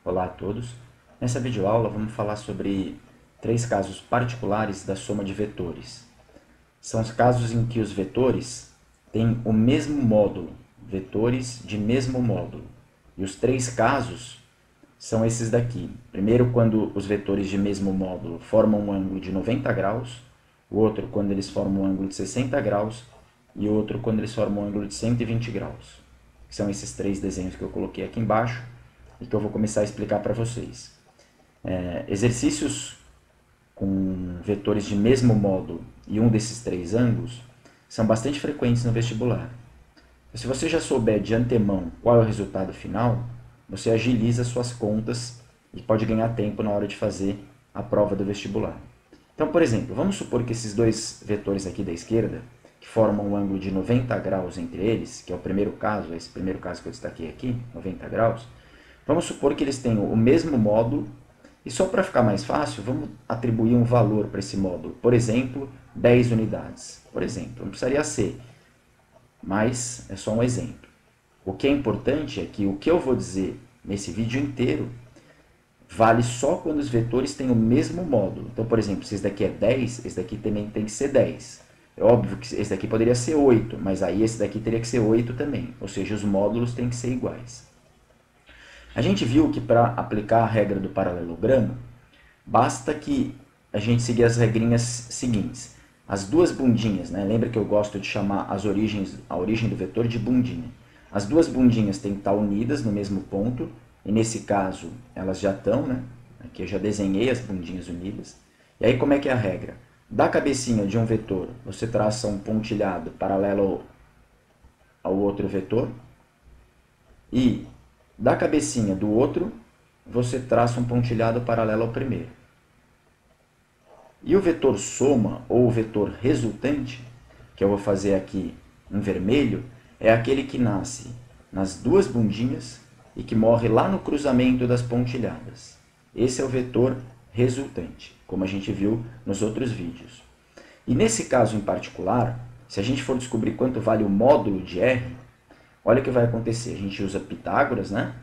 Olá a todos. Nessa videoaula vamos falar sobre três casos particulares da soma de vetores. São os casos em que os vetores têm o mesmo módulo, vetores de mesmo módulo. E os três casos são esses daqui. Primeiro, quando os vetores de mesmo módulo formam um ângulo de 90 graus, o outro quando eles formam um ângulo de 60 graus e o outro quando eles formam um ângulo de 120 graus. São esses três desenhos que eu coloquei aqui embaixo e que eu vou começar a explicar para vocês. Exercícios com vetores de mesmo módulo e um desses três ângulos são bastante frequentes no vestibular. Se você já souber de antemão qual é o resultado final, você agiliza suas contas e pode ganhar tempo na hora de fazer a prova do vestibular. Então, por exemplo, vamos supor que esses dois vetores aqui da esquerda, que formam um ângulo de 90 graus entre eles, que é o primeiro caso, esse primeiro caso que eu destaquei aqui, 90 graus, vamos supor que eles tenham o mesmo módulo, e só para ficar mais fácil, vamos atribuir um valor para esse módulo. Por exemplo, 10 unidades. Por exemplo, não precisaria ser, mas é só um exemplo. O que é importante é que o que eu vou dizer nesse vídeo inteiro vale só quando os vetores têm o mesmo módulo. Então, por exemplo, se esse daqui é 10, esse daqui também tem que ser 10. É óbvio que esse daqui poderia ser 8, mas aí esse daqui teria que ser 8 também. Ou seja, os módulos têm que ser iguais. A gente viu que para aplicar a regra do paralelogramo, basta que a gente seguir as regrinhas seguintes. As duas bundinhas, né? Lembra que eu gosto de chamar a origem do vetor de bundinha. As duas bundinhas têm que estar unidas no mesmo ponto, e nesse caso elas já estão, né? Aqui eu já desenhei as bundinhas unidas. E aí como é que é a regra? Da cabecinha de um vetor, você traça um pontilhado paralelo ao outro vetor, e da cabecinha do outro, você traça um pontilhado paralelo ao primeiro. E o vetor soma, ou o vetor resultante, que eu vou fazer aqui em vermelho, é aquele que nasce nas duas bundinhas e que morre lá no cruzamento das pontilhadas. Esse é o vetor resultante, como a gente viu nos outros vídeos. E nesse caso em particular, se a gente for descobrir quanto vale o módulo de R, olha o que vai acontecer. A gente usa Pitágoras, né?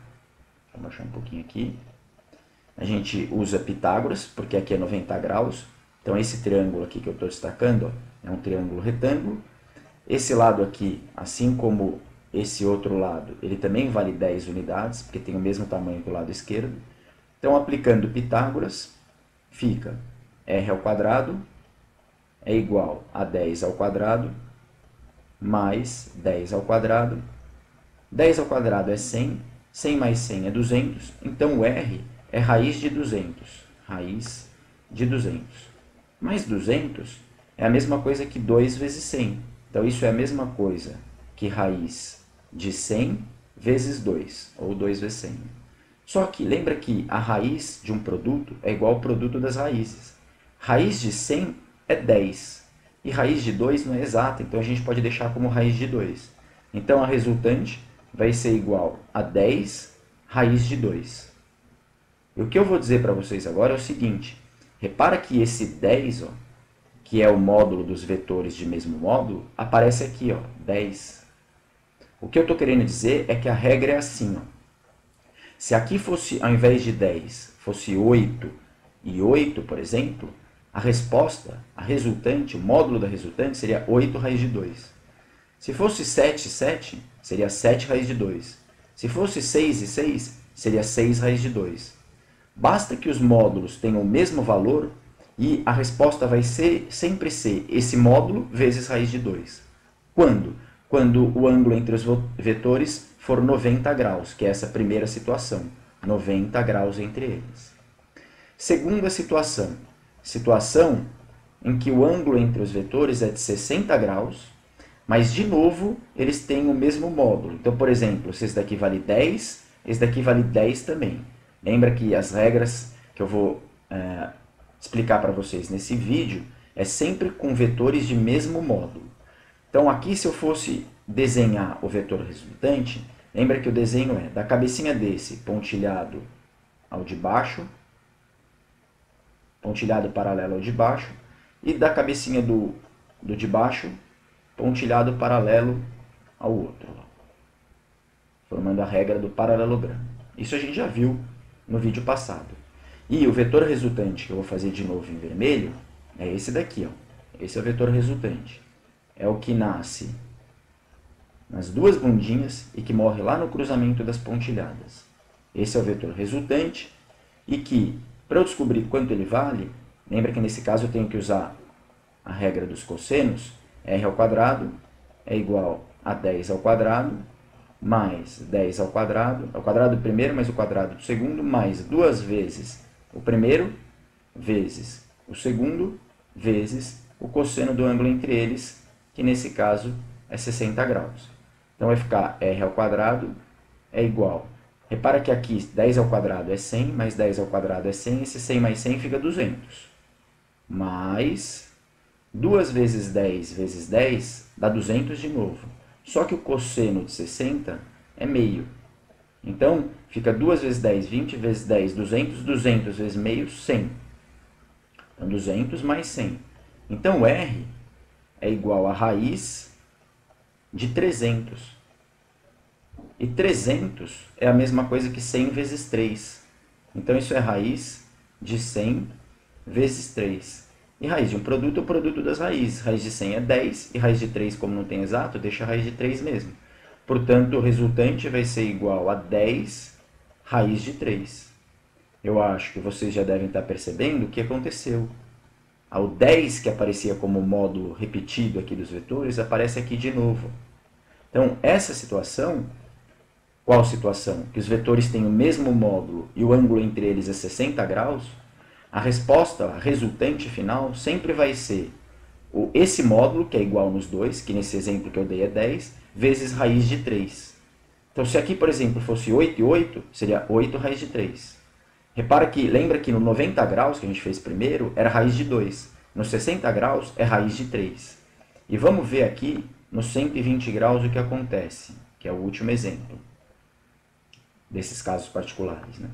Deixa eu baixar um pouquinho aqui. A gente usa Pitágoras, porque aqui é 90 graus. Então, esse triângulo aqui que eu estou destacando, ó, é um triângulo retângulo. Esse lado aqui, assim como esse outro lado, ele também vale 10 unidades, porque tem o mesmo tamanho que o lado esquerdo. Então, aplicando Pitágoras, fica r ao quadrado é igual a 10 ao quadrado mais 10 ao quadrado. 10 ao quadrado é 100, 100 mais 100 é 200, então o r é raiz de 200. Raiz de 200. Mais 200 é a mesma coisa que 2 vezes 100. Então, isso é a mesma coisa que raiz de 100 vezes 2, ou 2 vezes 100. Só que lembra que a raiz de um produto é igual ao produto das raízes. Raiz de 100 é 10. E raiz de 2 não é exata, então a gente pode deixar como raiz de 2. Então, a resultante vai ser igual a 10 raiz de 2. E o que eu vou dizer para vocês agora é o seguinte. Repara que esse 10, ó, que é o módulo dos vetores de mesmo módulo, aparece aqui, ó, 10. O que eu estou querendo dizer é que a regra é assim. Ó. Se aqui fosse, ao invés de 10, fosse 8 e 8, por exemplo, a resposta, a resultante, o módulo da resultante seria 8 raiz de 2. Se fosse 7 e 7, seria 7 raiz de 2. Se fosse 6 e 6, seria 6 raiz de 2. Basta que os módulos tenham o mesmo valor e a resposta vai sempre ser esse módulo vezes raiz de 2. Quando? Quando o ângulo entre os vetores for 90 graus, que é essa primeira situação. 90 graus entre eles. Segunda situação. Situação em que o ângulo entre os vetores é de 60 graus, mas, de novo, eles têm o mesmo módulo. Então, por exemplo, se esse daqui vale 10, esse daqui vale 10 também. Lembra que as regras que eu vou explicar para vocês nesse vídeo é sempre com vetores de mesmo módulo. Então, aqui, se eu fosse desenhar o vetor resultante, lembra que o desenho é da cabecinha desse pontilhado ao de baixo, pontilhado paralelo ao de baixo, e da cabecinha do de baixo, pontilhado paralelo ao outro, formando a regra do paralelogramo. Isso a gente já viu no vídeo passado. E o vetor resultante, que eu vou fazer de novo em vermelho, é esse daqui, ó. Esse é o vetor resultante. É o que nasce nas duas bundinhas e que morre lá no cruzamento das pontilhadas. Esse é o vetor resultante e que, para eu descobrir quanto ele vale, lembra que nesse caso eu tenho que usar a regra dos cossenos, r ao quadrado é igual a 10 ao quadrado, mais 10 ao quadrado do primeiro mais o quadrado do segundo, mais 2 vezes o primeiro, vezes o segundo, vezes o cosseno do ângulo entre eles, que nesse caso é 60 graus. Então vai ficar r ao quadrado é igual. Repara que aqui 10 ao quadrado é 100, mais 10 ao quadrado é 100, esse 100 mais 100 fica 200. Mais 2 vezes 10 dá 200 de novo. Só que o cosseno de 60 é meio. Então, fica 2 vezes 10, 20 vezes 10, 200, 200 vezes meio, 100. Então, 200 mais 100. Então, R é igual a raiz de 300. E 300 é a mesma coisa que 100 vezes 3. Então, isso é raiz de 100 vezes 3. E raiz de um produto é o produto das raízes. Raiz de 100 é 10, e raiz de 3, como não tem exato, deixa a raiz de 3 mesmo. Portanto, o resultante vai ser igual a 10 raiz de 3. Eu acho que vocês já devem estar percebendo o que aconteceu. O 10, que aparecia como módulo repetido aqui dos vetores, aparece aqui de novo. Então, essa situação, qual situação? Que os vetores têm o mesmo módulo e o ângulo entre eles é 60 graus, a resposta, a resultante final, sempre vai ser esse módulo, que é igual nos dois, que nesse exemplo que eu dei é 10, vezes raiz de 3. Então, se aqui, por exemplo, fosse 8 e 8, seria 8 raiz de 3. Repara que, lembra que no 90 graus, que a gente fez primeiro, era raiz de 2. No 60 graus, é raiz de 3. E vamos ver aqui, no 120 graus, o que acontece, que é o último exemplo desses casos particulares, né?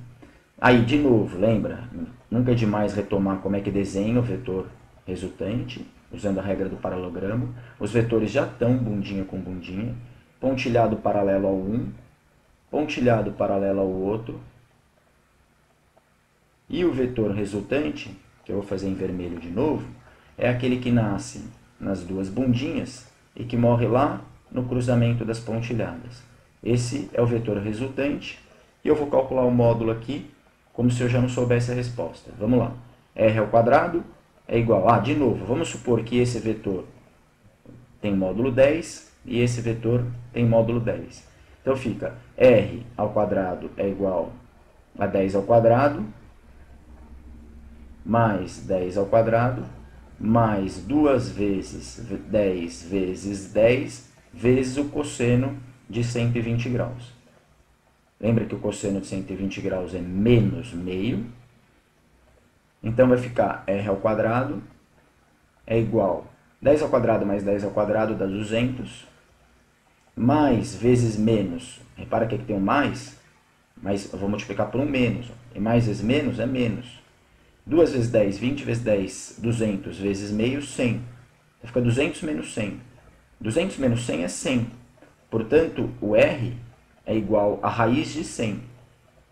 Aí, de novo, lembra? Nunca é demais retomar como é que desenha o vetor resultante, usando a regra do paralelogramo. Os vetores já estão bundinha com bundinha, pontilhado paralelo ao um, pontilhado paralelo ao outro. E o vetor resultante, que eu vou fazer em vermelho de novo, é aquele que nasce nas duas bundinhas e que morre lá no cruzamento das pontilhadas. Esse é o vetor resultante e eu vou calcular o módulo aqui como se eu já não soubesse a resposta. Vamos lá. R ao quadrado é igual de novo, vamos supor que esse vetor tem módulo 10 e esse vetor tem módulo 10. Então fica R ao quadrado é igual a 10 ao quadrado, mais 10 ao quadrado, mais 2 vezes 10 vezes 10, vezes o cosseno de 120 graus. Lembra que o cosseno de 120 graus é menos meio. Então, vai ficar R ao quadrado é igual 10 ao quadrado mais 10 ao quadrado dá 200, mais vezes menos. Repara que aqui tem um mais, mas eu vou multiplicar por um menos. E mais vezes menos é menos. 2 vezes 10, 20 vezes 10, 200 vezes meio, 100. Então, fica 200 menos 100. 200 menos 100 é 100. Portanto, o R é igual a raiz de 100.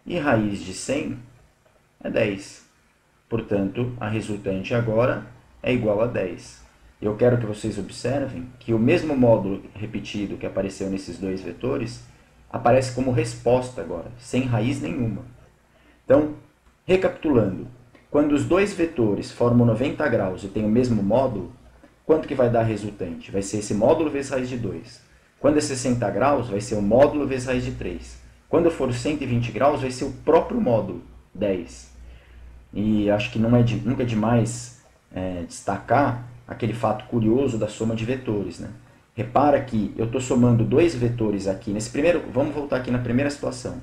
E raiz de 100 é 10. Portanto, a resultante agora é igual a 10. Eu quero que vocês observem que o mesmo módulo repetido que apareceu nesses dois vetores aparece como resposta agora, sem raiz nenhuma. Então, recapitulando, quando os dois vetores formam 90 graus e têm o mesmo módulo, quanto que vai dar a resultante? Vai ser esse módulo vezes raiz de 2. Quando é 60 graus, vai ser o módulo vezes raiz de 3. Quando for 120 graus, vai ser o próprio módulo, 10. E acho que nunca é demais destacar aquele fato curioso da soma de vetores, né? Repara que eu estou somando dois vetores aqui. Vamos voltar aqui na primeira situação.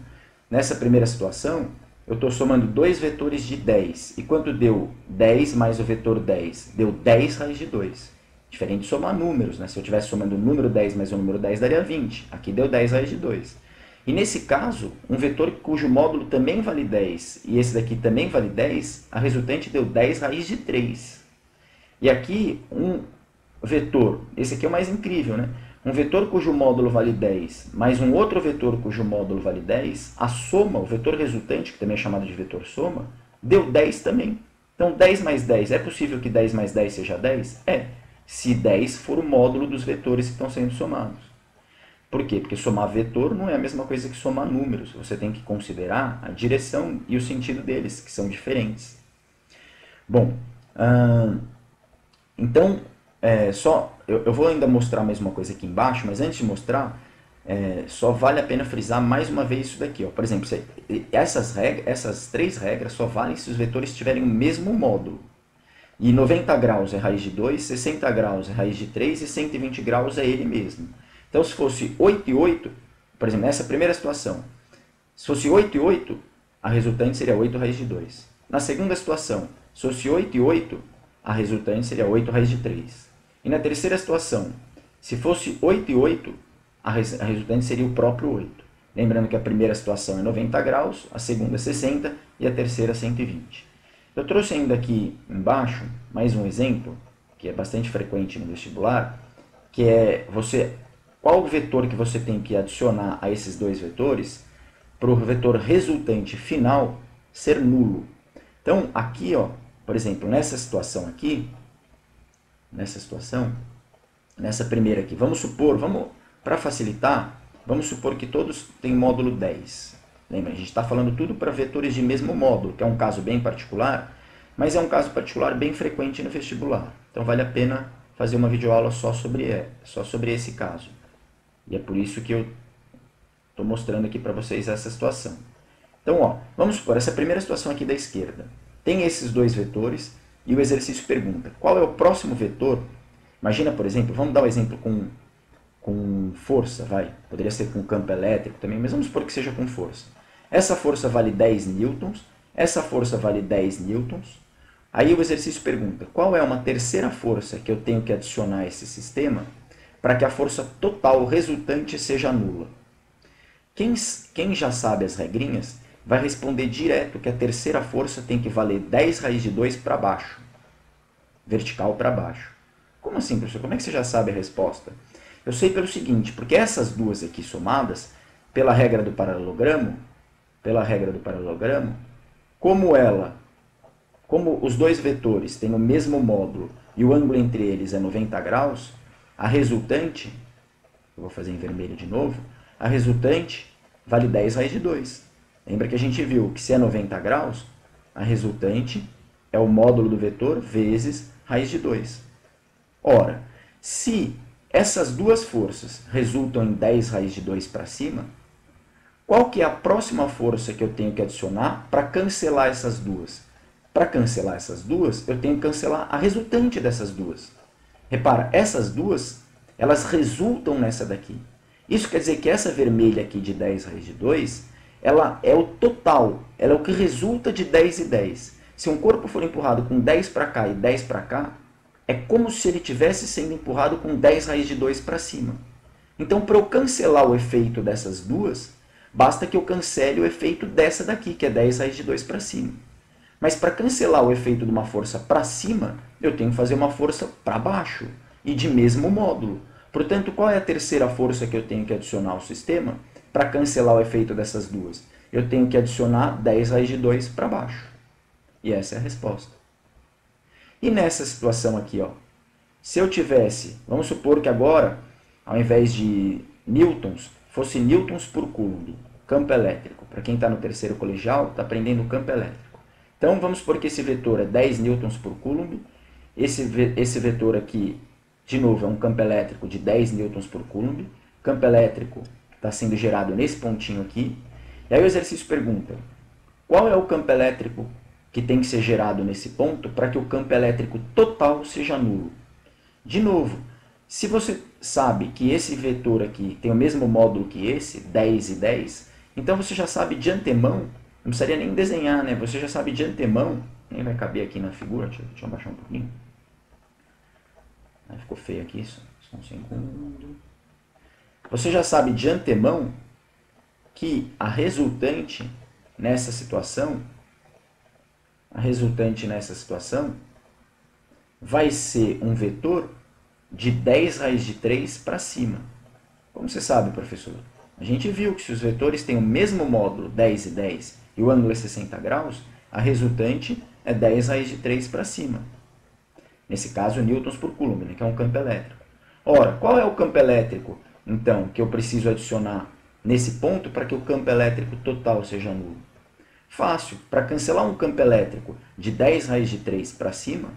Nessa primeira situação, eu estou somando dois vetores de 10. E quanto deu 10 mais o vetor 10? Deu 10 raiz de 2. Diferente de somar números, né? Se eu estivesse somando o número 10 mais o número 10, daria 20. Aqui deu 10 raiz de 2. E nesse caso, um vetor cujo módulo também vale 10 e esse daqui também vale 10, a resultante deu 10 raiz de 3. E aqui, um vetor, esse aqui é o mais incrível, né? um vetor cujo módulo vale 10 mais um outro vetor cujo módulo vale 10, a soma, o vetor resultante, que também é chamado de vetor soma, deu 10 também. Então 10 mais 10, é possível que 10 mais 10 seja 10? É, se 10 for o módulo dos vetores que estão sendo somados. Por quê? Porque somar vetor não é a mesma coisa que somar números. Você tem que considerar a direção e o sentido deles, que são diferentes. Bom, então, eu vou ainda mostrar mais uma coisa aqui embaixo, mas antes de mostrar, só vale a pena frisar mais uma vez isso daqui. Ó. Por exemplo, essas três regras só valem se os vetores tiverem o mesmo módulo. E 90 graus é raiz de 2, 60 graus é raiz de 3 e 120 graus é ele mesmo. Então, se fosse 8 e 8, por exemplo, nessa primeira situação, se fosse 8 e 8, a resultante seria 8 raiz de 2. Na segunda situação, se fosse 8 e 8, a resultante seria 8 raiz de 3. E na terceira situação, se fosse 8 e 8, a resultante seria o próprio 8. Lembrando que a primeira situação é 90 graus, a segunda é 60 e a terceira 120. Eu trouxe ainda aqui embaixo mais um exemplo, que é bastante frequente no vestibular, que é qual vetor que você tem que adicionar a esses dois vetores para o vetor resultante final ser nulo. Então, aqui, ó, por exemplo, nessa situação aqui, nessa primeira aqui, para facilitar, vamos supor que todos têm módulo 10. Lembra, a gente está falando tudo para vetores de mesmo módulo, que é um caso bem particular, mas é um caso particular bem frequente no vestibular. Então, vale a pena fazer uma videoaula só sobre esse caso. E é por isso que eu estou mostrando aqui para vocês essa situação. Então, ó, vamos supor, essa primeira situação aqui da esquerda. Tem esses dois vetores e o exercício pergunta, qual é o próximo vetor? Imagina, por exemplo, vamos dar um exemplo com força, vai. Poderia ser com campo elétrico também, mas vamos supor que seja com força. Essa força vale 10 newtons, essa força vale 10 newtons. Aí o exercício pergunta, qual é uma terceira força que eu tenho que adicionar a esse sistema para que a força total resultante seja nula? Quem já sabe as regrinhas vai responder direto que a terceira força tem que valer 10 raiz de 2 para baixo. Vertical para baixo. Como assim, professor? Como é que você já sabe a resposta? Eu sei pelo seguinte, porque essas duas aqui somadas, pela regra do paralelogramo, como os dois vetores têm o mesmo módulo e o ângulo entre eles é 90 graus, a resultante, eu vou fazer em vermelho de novo, a resultante vale 10 raiz de 2. Lembra que a gente viu que se é 90 graus, a resultante é o módulo do vetor vezes raiz de 2. Ora, se essas duas forças resultam em 10 raiz de 2 para cima, qual que é a próxima força que eu tenho que adicionar para cancelar essas duas? Para cancelar essas duas, eu tenho que cancelar a resultante dessas duas. Repara, essas duas, elas resultam nessa daqui. Isso quer dizer que essa vermelha aqui de 10 raiz de 2, ela é o total, ela é o que resulta de 10 e 10. Se um corpo for empurrado com 10 para cá e 10 para cá, é como se ele estivesse sendo empurrado com 10 raiz de 2 para cima. Então, para eu cancelar o efeito dessas duas, basta que eu cancele o efeito dessa daqui, que é 10 raiz de 2 para cima. Mas para cancelar o efeito de uma força para cima, eu tenho que fazer uma força para baixo, e de mesmo módulo. Portanto, qual é a terceira força que eu tenho que adicionar ao sistema para cancelar o efeito dessas duas? Eu tenho que adicionar 10 raiz de 2 para baixo. E essa é a resposta. E nessa situação aqui, ó, se eu tivesse, vamos supor que agora, ao invés de newtons, fosse newtons por coulomb, campo elétrico. Para quem está no terceiro colegial, está aprendendo campo elétrico. Então, vamos supor que esse vetor é 10 newtons por coulomb. Esse vetor aqui, de novo, é um campo elétrico de 10 newtons por coulomb. Campo elétrico está sendo gerado nesse pontinho aqui. E aí o exercício pergunta, qual é o campo elétrico que tem que ser gerado nesse ponto para que o campo elétrico total seja nulo? De novo, se você sabe que esse vetor aqui tem o mesmo módulo que esse, 10 e 10, então você já sabe de antemão, não precisaria nem desenhar, né? Você já sabe de antemão, nem vai caber aqui na figura, deixa eu abaixar um pouquinho. Ficou feio aqui isso, só um segundo. Você já sabe de antemão que a resultante nessa situação vai ser um vetor de 10 raiz de 3 para cima. Como você sabe, professor? A gente viu que se os vetores têm o mesmo módulo, 10 e 10, e o ângulo é 60 graus, a resultante é 10 raiz de 3 para cima. Nesse caso, newtons por coulomb, né, que é um campo elétrico. Ora, qual é o campo elétrico, então, que eu preciso adicionar nesse ponto para que o campo elétrico total seja nulo? Fácil. Para cancelar um campo elétrico de 10 raiz de 3 para cima,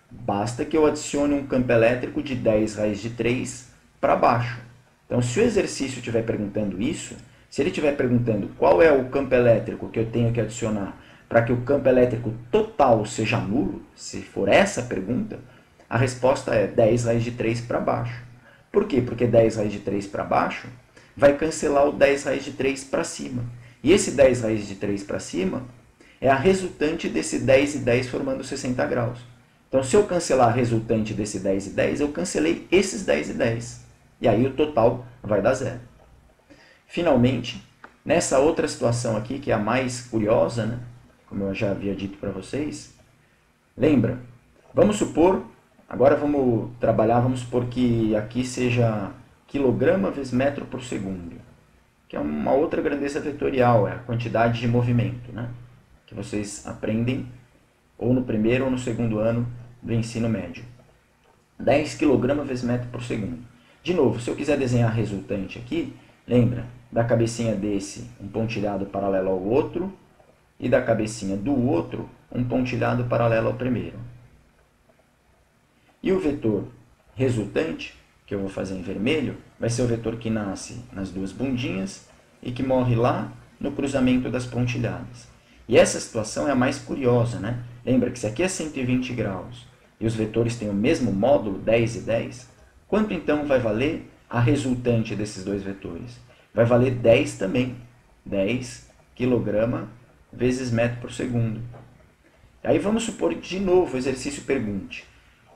basta que eu adicione um campo elétrico de 10 raiz de 3 para baixo. Então, se o exercício estiver perguntando isso, se ele estiver perguntando qual é o campo elétrico que eu tenho que adicionar para que o campo elétrico total seja nulo, se for essa a pergunta, a resposta é 10 raiz de 3 para baixo. Por quê? Porque 10 raiz de 3 para baixo vai cancelar o 10 raiz de 3 para cima. E esse 10 raiz de 3 para cima é a resultante desse 10 e 10 formando 60 graus. Então, se eu cancelar a resultante desse 10 e 10, eu cancelei esses 10 e 10. E aí o total vai dar zero. Finalmente, nessa outra situação aqui, que é a mais curiosa, né? Como eu já havia dito para vocês, lembra? Vamos supor, agora vamos trabalhar, vamos supor que aqui seja quilograma vezes metro por segundo, que é uma outra grandeza vetorial, é a quantidade de movimento, né? Que vocês aprendem ou no primeiro ou no segundo ano do ensino médio. 10 kg vezes metro por segundo. De novo, se eu quiser desenhar a resultante aqui, lembra, da cabecinha desse um pontilhado paralelo ao outro, e da cabecinha do outro um pontilhado paralelo ao primeiro. E o vetor resultante, que eu vou fazer em vermelho, vai ser o vetor que nasce nas duas bundinhas e que morre lá no cruzamento das pontilhadas. E essa situação é a mais curiosa, né? Lembra que se aqui é 120 graus e os vetores têm o mesmo módulo, 10 e 10, quanto então vai valer a resultante desses dois vetores? Vai valer 10 também. 10 kg vezes metro por segundo. Aí vamos supor que de novo o exercício pergunte: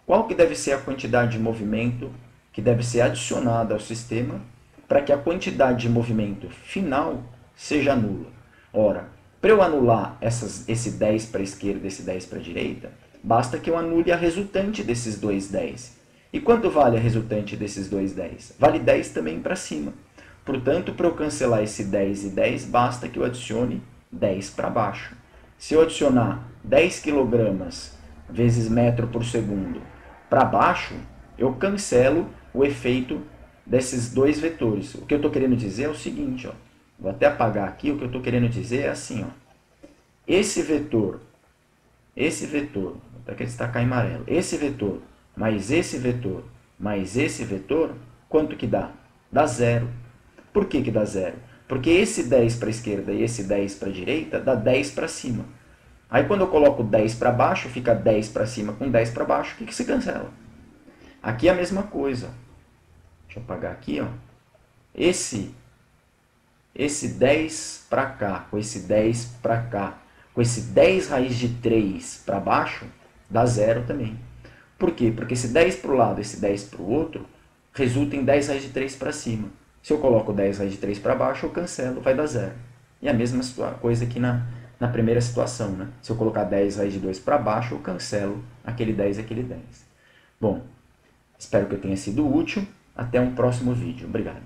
qual que deve ser a quantidade de movimento que deve ser adicionada ao sistema para que a quantidade de movimento final seja nula? Ora, para eu anular esse 10 para a esquerda e esse 10 para a direita, basta que eu anule a resultante desses dois 10. E quanto vale a resultante desses dois 10? Vale 10 também para cima. Portanto, para eu cancelar esse 10 e 10, basta que eu adicione 10 para baixo. Se eu adicionar 10 kg vezes metro por segundo para baixo, eu cancelo o efeito desses dois vetores. O que eu estou querendo dizer é o seguinte, ó, vou até apagar aqui, o que eu estou querendo dizer é assim, ó, esse vetor, até que ele está em amarelo, esse vetor, mais esse vetor, quanto que dá? Dá zero. Por que que dá zero? Porque esse 10 para a esquerda e esse 10 para a direita dá 10 para cima. Aí quando eu coloco 10 para baixo, fica 10 para cima com 10 para baixo, o que que se cancela? Aqui é a mesma coisa. Deixa eu apagar aqui, ó. Esse 10 para cá, com esse 10 para cá, com esse 10 raiz de 3 para baixo, dá zero também. Por quê? Porque esse 10 para o lado e esse 10 para o outro resulta em 10 raiz de 3 para cima. Se eu coloco 10 raiz de 3 para baixo, eu cancelo, vai dar zero. E a mesma coisa aqui na primeira situação, né? Se eu colocar 10 raiz de 2 para baixo, eu cancelo aquele 10 e aquele 10. Bom, espero que eu tenha sido útil. Até um próximo vídeo. Obrigado.